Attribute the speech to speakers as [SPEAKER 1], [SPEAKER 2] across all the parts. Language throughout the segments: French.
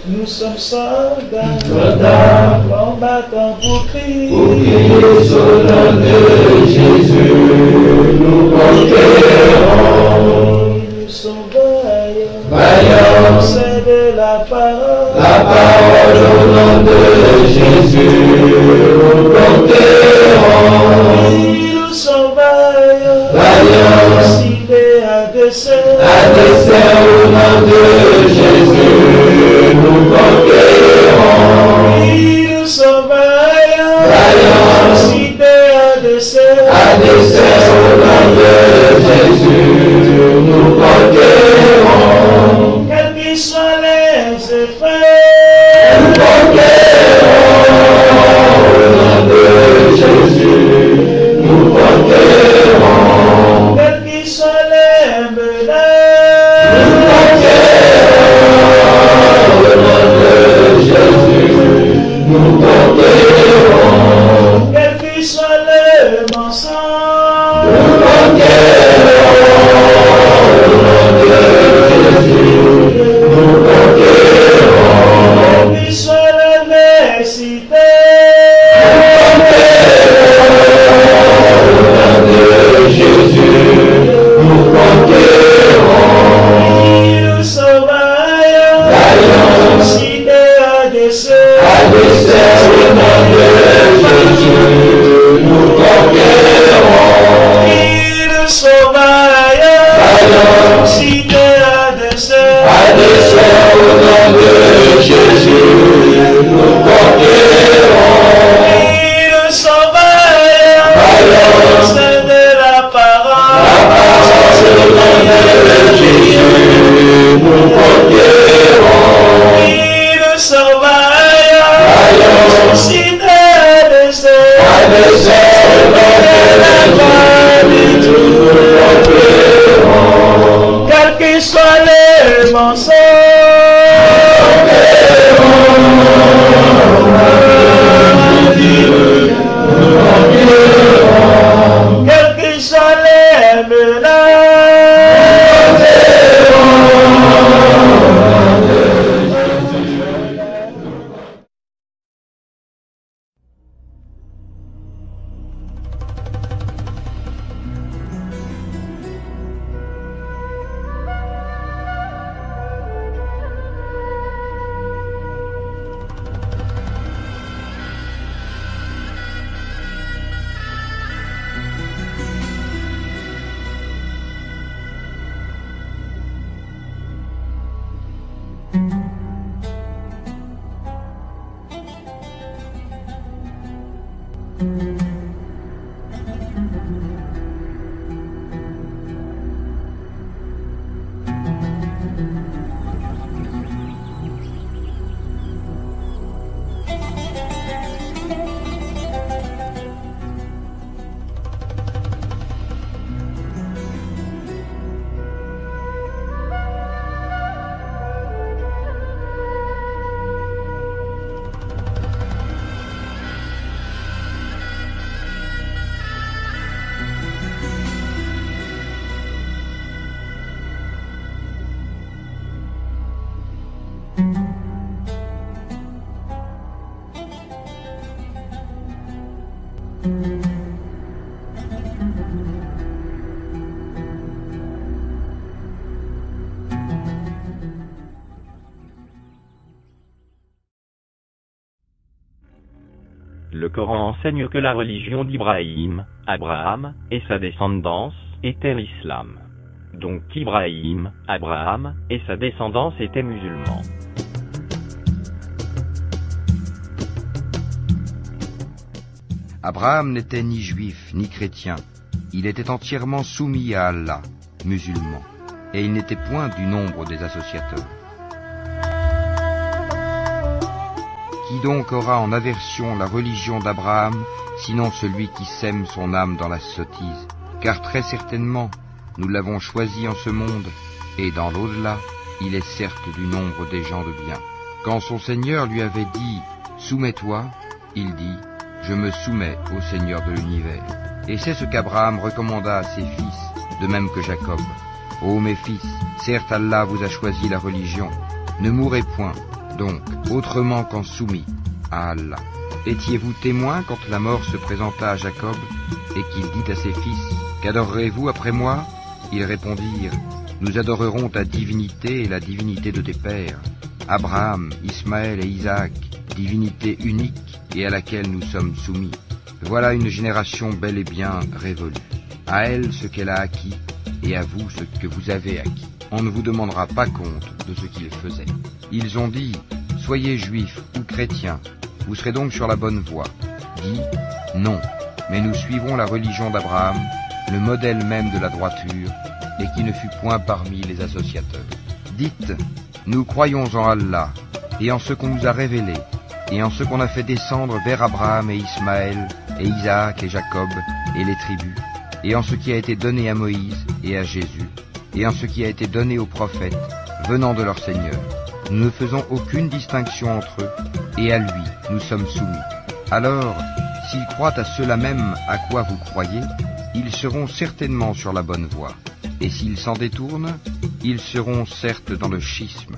[SPEAKER 1] Nous sommes soldats,
[SPEAKER 2] soldats,
[SPEAKER 1] combattants pour Christ.
[SPEAKER 2] Pour Christ, au nom de Jésus, nous conquérons.
[SPEAKER 1] Nous sommes vaillants,
[SPEAKER 2] Vaillants,
[SPEAKER 1] c'est de la parole.
[SPEAKER 2] La parole au nom de Jésus, nous conquérons.
[SPEAKER 1] Nous sommes vaillants,
[SPEAKER 2] Vaillants,
[SPEAKER 1] cités à dessein.
[SPEAKER 2] à dessein au nom de Jésus, nous conquérons.
[SPEAKER 1] Nous sommes vaillants,
[SPEAKER 2] Vaillants,
[SPEAKER 1] cités à dessein.
[SPEAKER 2] à dessein au nom de Jésus, nous conquérons.
[SPEAKER 1] Quels qu'ils soient les effets,
[SPEAKER 2] Nous conquérons au nom de Jésus, nous conquérons.
[SPEAKER 1] quels qu'ils soient les menaces,
[SPEAKER 2] Nous conquérons au nom de Jésus, nous conquérons.
[SPEAKER 1] quels qu'ils soient les mensonges,
[SPEAKER 2] Nous conquérons au nom de Jésus, nous conquérons.
[SPEAKER 1] quels qu'ils soient l'adversité,
[SPEAKER 2] Jésus, nous conquérons.
[SPEAKER 1] nous sommes vaillants,
[SPEAKER 2] Vaillants,
[SPEAKER 1] cités à dessein.
[SPEAKER 2] à dessein au nom de Jésus, nous conquérons.
[SPEAKER 1] Nous sommes vaillants,
[SPEAKER 2] Vaillants,
[SPEAKER 1] cités à dessein.
[SPEAKER 2] à dessein au nom de Jésus, nous conquérons.
[SPEAKER 1] Nous sommes vaillants,
[SPEAKER 2] Vaillants,
[SPEAKER 1] c'est de la
[SPEAKER 2] la
[SPEAKER 1] parole.
[SPEAKER 2] parole au nom de Jésus, nous conquérons.
[SPEAKER 1] Nous sommes vaillants,
[SPEAKER 2] Vaillants,
[SPEAKER 1] cités à dessein.
[SPEAKER 2] à dessein au nom de Jésus, nous conquérons.
[SPEAKER 1] Quels qu'ils soient les mensonges, quels qu'ils soient les
[SPEAKER 3] Le Coran enseigne que la religion d'Ibrahim, Abraham, et sa descendance, était l'islam. Donc Ibrahim, Abraham, et sa descendance étaient musulmans.
[SPEAKER 4] Abraham n'était ni juif ni chrétien, il était entièrement soumis à Allah, musulman, et il n'était point du nombre des associateurs. Qui donc aura en aversion la religion d'Abraham, sinon celui qui sème son âme dans la sottise? Car très certainement, nous l'avons choisi en ce monde, et dans l'au-delà, il est certes du nombre des gens de bien. Quand son Seigneur lui avait dit « Soumets-toi », il dit « Je me soumets au Seigneur de l'univers ». Et c'est ce qu'Abraham recommanda à ses fils, de même que Jacob. « Ô mes fils, certes Allah vous a choisi la religion, ne mourrez point, Donc, autrement qu'en soumis à Allah. Étiez-vous témoin quand la mort se présenta à Jacob et qu'il dit à ses fils, « Qu'adorerez-vous après moi ?» Ils répondirent, « Nous adorerons ta divinité et la divinité de tes pères, Abraham, Ismaël et Isaac, divinité unique et à laquelle nous sommes soumis. Voilà une génération bel et bien révolue. À elle ce qu'elle a acquis et à vous ce que vous avez acquis. On ne vous demandera pas compte de ce qu'ils faisaient. » Ils ont dit, « Soyez juifs ou chrétiens, vous serez donc sur la bonne voie. » Dit, « Non, mais nous suivons la religion d'Abraham, le modèle même de la droiture, et qui ne fut point parmi les associateurs. » Dites, « Nous croyons en Allah, et en ce qu'on nous a révélé, et en ce qu'on a fait descendre vers Abraham et Ismaël, et Isaac et Jacob, et les tribus, et en ce qui a été donné à Moïse et à Jésus, et en ce qui a été donné aux prophètes, venant de leur Seigneur. Nous ne faisons aucune distinction entre eux, et à lui nous sommes soumis. Alors, s'ils croient à cela même à quoi vous croyez, ils seront certainement sur la bonne voie. Et s'ils s'en détournent, ils seront certes dans le schisme.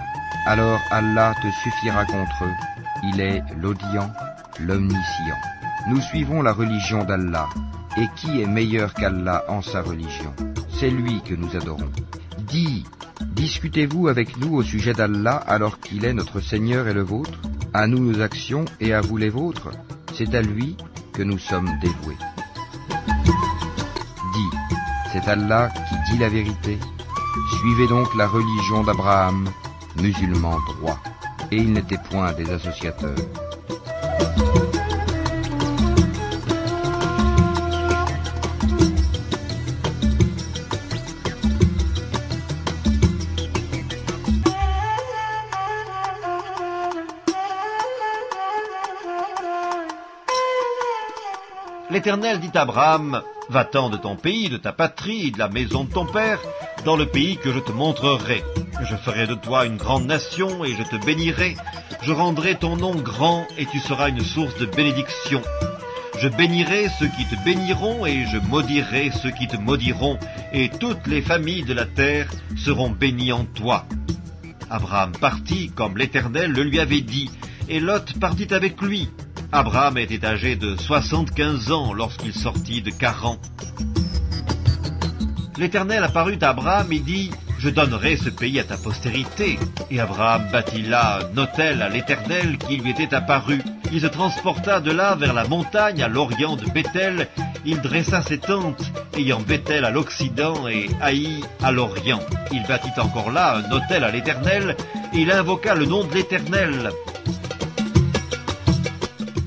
[SPEAKER 4] Alors Allah te suffira contre eux. Il est l'audient, l'omniscient. Nous suivons la religion d'Allah. Et qui est meilleur qu'Allah en sa religion? C'est lui que nous adorons. Dis, discutez-vous avec nous au sujet d'Allah alors qu'il est notre Seigneur et le vôtre? À nous nos actions et à vous les vôtres? C'est à lui que nous sommes dévoués. Dis, c'est Allah qui dit la vérité. Suivez donc la religion d'Abraham, musulman droit. Et il n'était point des associateurs.
[SPEAKER 5] L'Éternel dit à Abraham, « Va-t'en de ton pays, de ta patrie, de la maison de ton père, dans le pays que je te montrerai. Je ferai de toi une grande nation et je te bénirai. Je rendrai ton nom grand et tu seras une source de bénédiction. Je bénirai ceux qui te béniront et je maudirai ceux qui te maudiront, et toutes les familles de la terre seront bénies en toi. » Abraham partit comme l'Éternel le lui avait dit, et Lot partit avec lui. Abraham était âgé de 75 ans lorsqu'il sortit de Charan. L'Éternel apparut à Abraham et dit, « Je donnerai ce pays à ta postérité. » Et Abraham bâtit là un autel à l'Éternel qui lui était apparu. Il se transporta de là vers la montagne à l'orient de Béthel. Il dressa ses tentes, ayant Béthel à l'occident et Haï à l'orient. Il bâtit encore là un autel à l'Éternel, et il invoqua le nom de l'Éternel.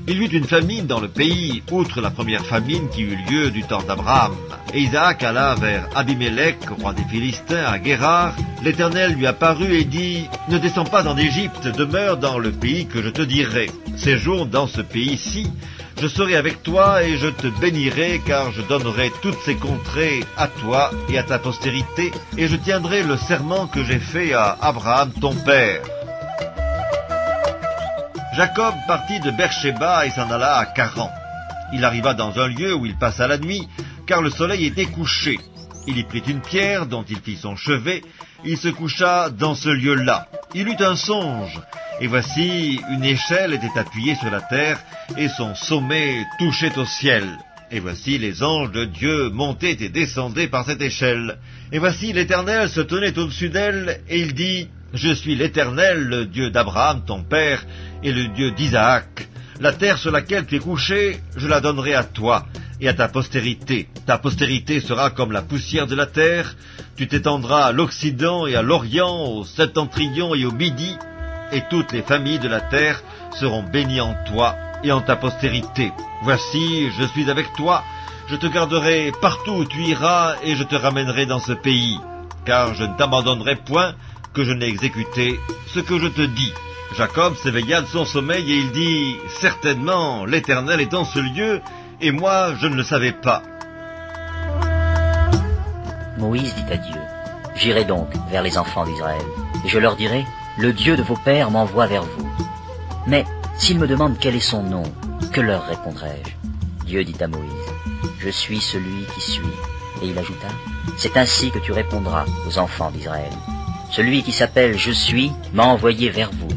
[SPEAKER 5] Il y eut une famine dans le pays, outre la première famine qui eut lieu du temps d'Abraham. Et Isaac alla vers Abimélec, roi des Philistins, à Guérar. L'Éternel lui apparut et dit, « Ne descends pas en Égypte, demeure dans le pays que je te dirai. Séjourne dans ce pays-ci, je serai avec toi et je te bénirai, car je donnerai toutes ces contrées à toi et à ta postérité, et je tiendrai le serment que j'ai fait à Abraham ton père. » Jacob partit de Beersheba et s'en alla à Charan. Il arriva dans un lieu où il passa la nuit, car le soleil était couché. Il y prit une pierre dont il fit son chevet, il se coucha dans ce lieu-là. Il eut un songe, et voici une échelle était appuyée sur la terre, et son sommet touchait au ciel. Et voici les anges de Dieu montaient et descendaient par cette échelle. Et voici l'Éternel se tenait au-dessus d'elle, et il dit, « Je suis l'Éternel, le Dieu d'Abraham ton père, et le Dieu d'Isaac. La terre sur laquelle tu es couché, je la donnerai à toi et à ta postérité. Ta postérité sera comme la poussière de la terre. Tu t'étendras à l'Occident et à l'Orient, au Septentrion et au Midi, et toutes les familles de la terre seront bénies en toi et en ta postérité. Voici, je suis avec toi, je te garderai partout où tu iras, et je te ramènerai dans ce pays, car je ne t'abandonnerai point, que je n'ai exécuté ce que je te dis. » Jacob s'éveilla de son sommeil et il dit, « Certainement, l'Éternel est en ce lieu, et moi je ne le savais pas. »
[SPEAKER 6] Moïse dit à Dieu, « J'irai donc vers les enfants d'Israël, et je leur dirai, le Dieu de vos pères m'envoie vers vous. Mais s'ils me demandent quel est son nom, que leur répondrai-je » Dieu dit à Moïse, « Je suis celui qui suis. » Et il ajouta, « C'est ainsi que tu répondras aux enfants d'Israël. Celui qui s'appelle Je suis m'a envoyé vers vous.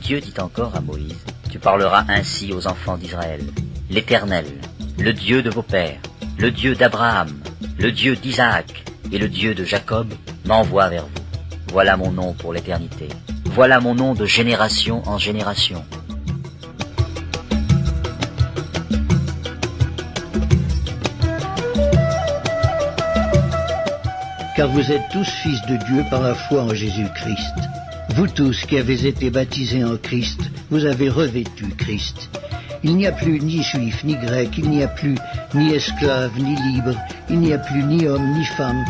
[SPEAKER 6] Dieu dit encore à Moïse, « Tu parleras ainsi aux enfants d'Israël. L'Éternel, le Dieu de vos pères, le Dieu d'Abraham, le Dieu d'Isaac et le Dieu de Jacob m'envoie vers vous. Voilà mon nom pour l'éternité. Voilà mon nom de génération en génération. »
[SPEAKER 7] Car vous êtes tous fils de Dieu par la foi en Jésus-Christ. Vous tous qui avez été baptisés en Christ, vous avez revêtu Christ. Il n'y a plus ni juif ni grec, il n'y a plus ni esclave ni libre, il n'y a plus ni homme ni femme,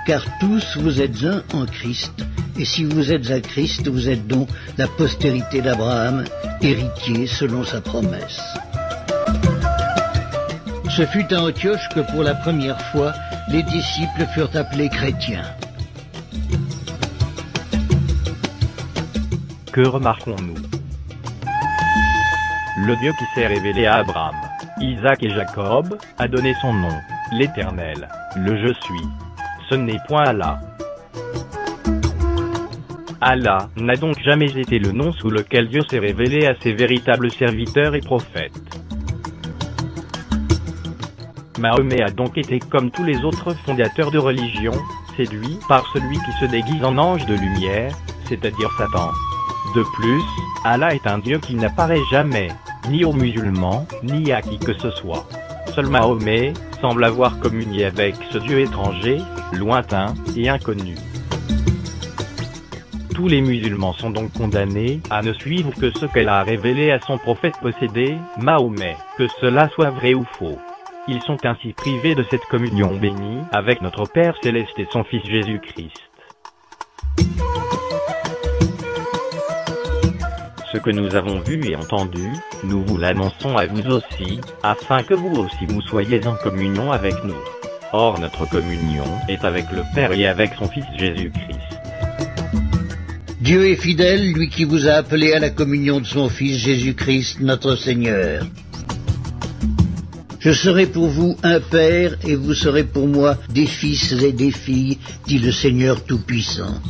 [SPEAKER 7] car tous vous êtes un en Christ. Et si vous êtes à Christ, vous êtes donc la postérité d'Abraham, héritier selon sa promesse. Ce fut à Antioche que pour la première fois, les disciples furent appelés chrétiens.
[SPEAKER 3] Que remarquons-nous? Le Dieu qui s'est révélé à Abraham, Isaac et Jacob, a donné son nom, l'Éternel, le Je suis. Ce n'est point Allah. Allah n'a donc jamais été le nom sous lequel Dieu s'est révélé à ses véritables serviteurs et prophètes. Mahomet a donc été comme tous les autres fondateurs de religion, séduit par celui qui se déguise en ange de lumière, c'est-à-dire Satan. De plus, Allah est un Dieu qui n'apparaît jamais, ni aux musulmans, ni à qui que ce soit. Seul Mahomet semble avoir communié avec ce Dieu étranger, lointain et inconnu. Tous les musulmans sont donc condamnés à ne suivre que ce qu'elle a révélé à son prophète possédé, Mahomet, que cela soit vrai ou faux. Ils sont ainsi privés de cette communion bénie avec notre Père Céleste et son Fils Jésus-Christ. Ce que nous avons vu et entendu, nous vous l'annonçons à vous aussi, afin que vous aussi vous soyez en communion avec nous. Or notre communion est avec le Père et avec son Fils Jésus-Christ.
[SPEAKER 7] Dieu est fidèle, lui qui vous a appelé à la communion de son Fils Jésus-Christ, notre Seigneur. Je serai pour vous un père, et vous serez pour moi des fils et des filles, dit le Seigneur Tout-Puissant.